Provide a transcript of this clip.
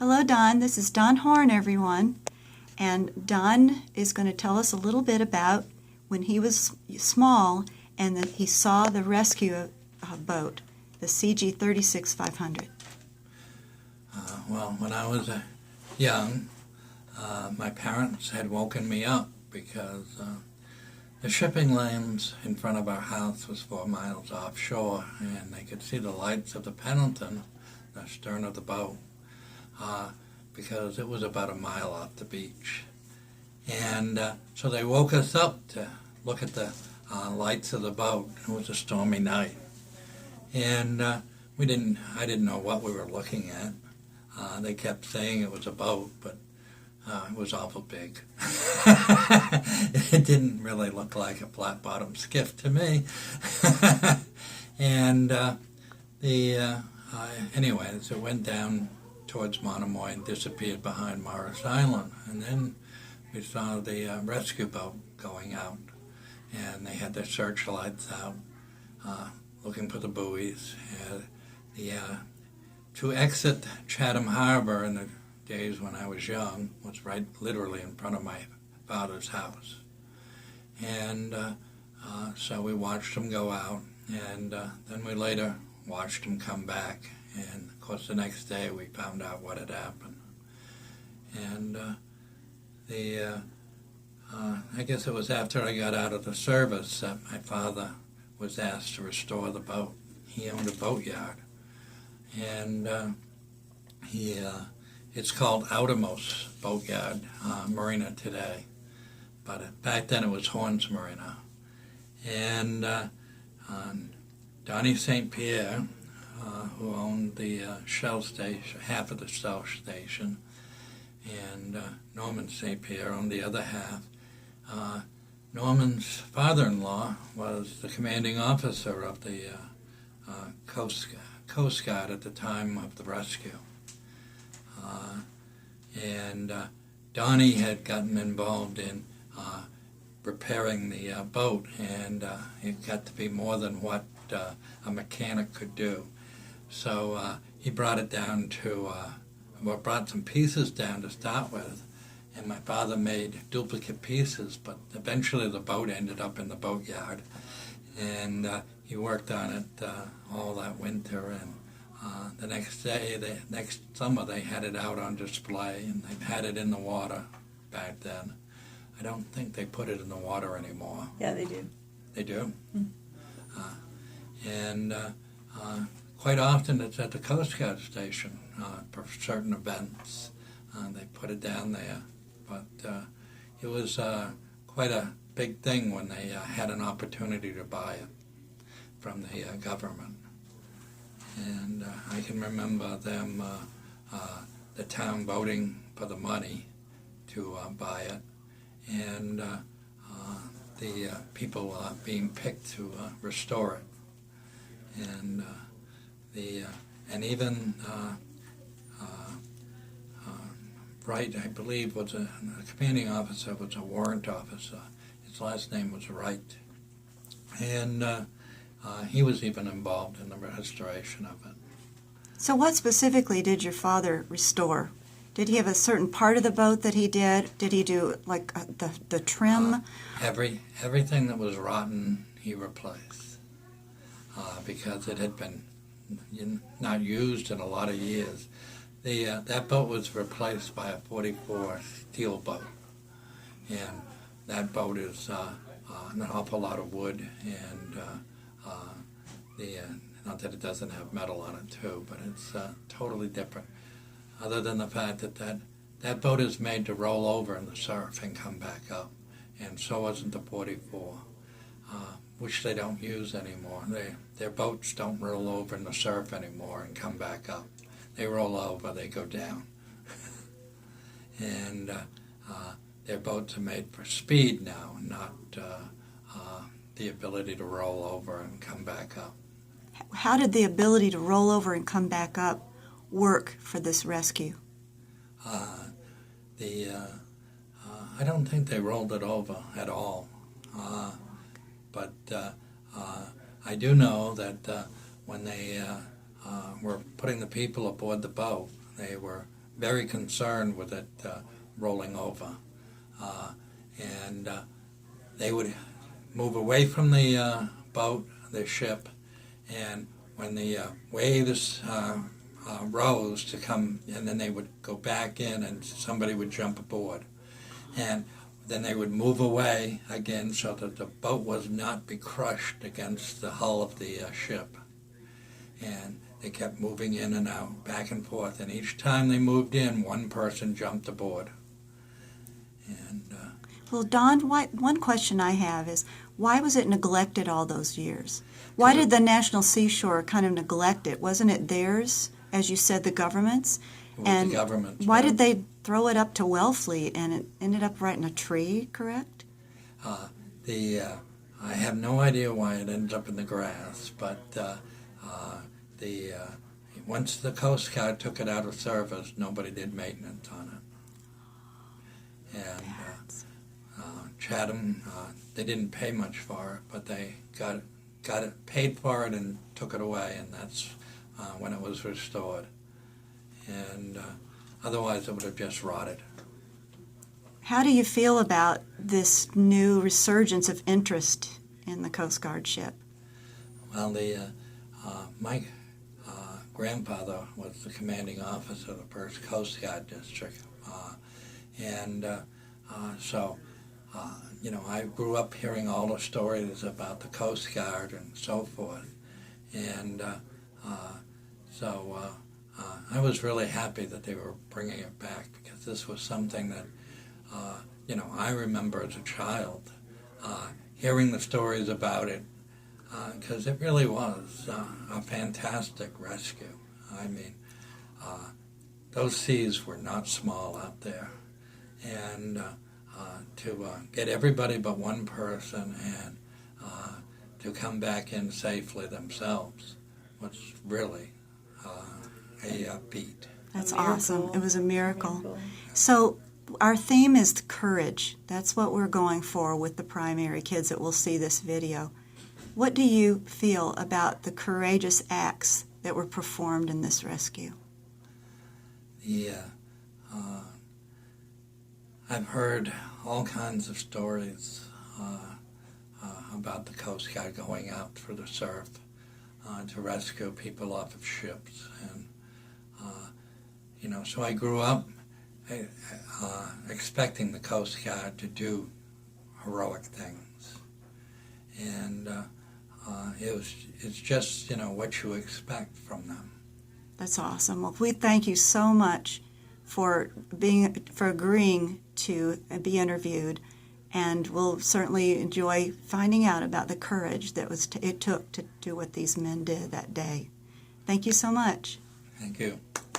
Hello, Don. This is Don Horne, everyone. And Don is going to tell us a little bit about when he was small and that he saw the rescue boat, the CG 36-500. Well, when I was young, my parents had woken me up because the shipping lanes in front of our house was 4 miles offshore, and they could see the lights of the Pendleton, the stern of the boat, because it was about a mile off the beach. And so they woke us up to look at the lights of the boat. It was a stormy night, and I didn't know what we were looking at. They kept saying it was a boat, but it was awful big. It didn't really look like a flat-bottomed skiff to me. And anyways, it went down towards Monomoy and disappeared behind Morris Island. And then we saw the rescue boat going out, and they had their searchlights out, looking for the buoys. To exit Chatham Harbor in the days when I was young was right literally in front of my father's house. And so we watched them go out, and then we later watched them come back. And of course the next day we found out what had happened. And I guess it was after I got out of the service that my father was asked to restore the boat. He owned a boatyard, and it's called Outermost Boatyard Marina today, but back then it was Horne's Marina. And Donnie St. Pierre, who owned the Shell station, half of the Shell station, and Norman St. Pierre owned the other half. Norman's father-in-law was the commanding officer of the Coast Guard at the time of the rescue. And Donnie had gotten involved in repairing the boat, and it got to be more than what a mechanic could do. So he brought it down to, brought some pieces down to start with, and my father made duplicate pieces, but eventually the boat ended up in the boatyard, and he worked on it all that winter, and the next summer they had it out on display, and they've had it in the water back then. I don't think they put it in the water anymore. Yeah, they do. They do? Mm-hmm. And quite often it's at the Coast Guard station for certain events. They put it down there. But it was quite a big thing when they had an opportunity to buy it from the government. And I can remember them, the town voting for the money to buy it, and the people being picked to restore it. And and even Wright, I believe, was the commanding officer was a warrant officer. His last name was Wright, and he was even involved in the restoration of it. So what specifically did your father restore? Did he have a certain part of the boat that he did? Did he do like the trim? Everything that was rotten he replaced because it had been not used in a lot of years. That boat was replaced by a 44 steel boat, and that boat is an awful lot of wood, and not that it doesn't have metal on it too, but it's totally different. Other than the fact that boat is made to roll over in the surf and come back up, and so wasn't the 44, which they don't use anymore. Their boats don't roll over in the surf anymore and come back up. They roll over, they go down. And their boats are made for speed now, not the ability to roll over and come back up. How did the ability to roll over and come back up work for this rescue? I don't think they rolled it over at all. But I do know that when they were putting the people aboard the boat, they were very concerned with it rolling over. And they would move away from the boat, the ship, and when the waves rose to come, and then they would go back in and somebody would jump aboard. And then they would move away again so that the boat was not be crushed against the hull of the ship. And they kept moving in and out, back and forth, and each time they moved in, one person jumped aboard. And well, Don, one question I have is, why was it neglected all those years? Why did the National Seashore kind of neglect it? Wasn't it theirs, as you said, the government's? it was And the government's. why did they throw it up to Wellfleet and it ended up right in a tree, correct? I have no idea why it ended up in the grass, but once the Coast Guard took it out of service, nobody did maintenance on it. And Chatham, they didn't pay much for it, but they got it paid for it and took it away, and that's when it was restored. And otherwise, it would have just rotted. How do you feel about this new resurgence of interest in the Coast Guard ship? Well, my grandfather was the commanding officer of the 1st Coast Guard District, so I grew up hearing all the stories about the Coast Guard and so forth, and I was really happy that they were bringing it back, because this was something that I remember as a child hearing the stories about it, because it really was a fantastic rescue. I mean, those seas were not small out there, and to get everybody but one person and to come back in safely themselves was really a beat. That's awesome. It was a miracle. So our theme is courage. That's what we're going for with the primary kids that will see this video. What do you feel about the courageous acts that were performed in this rescue? I've heard all kinds of stories about the Coast Guard going out for the surf to rescue people off of ships. And, so I grew up expecting the Coast Guard to do heroic things. And it's just, what you expect from them. That's awesome. Well, we thank you so much for agreeing to be interviewed, and we'll certainly enjoy finding out about the courage that it took to do what these men did that day. Thank you so much. Thank you.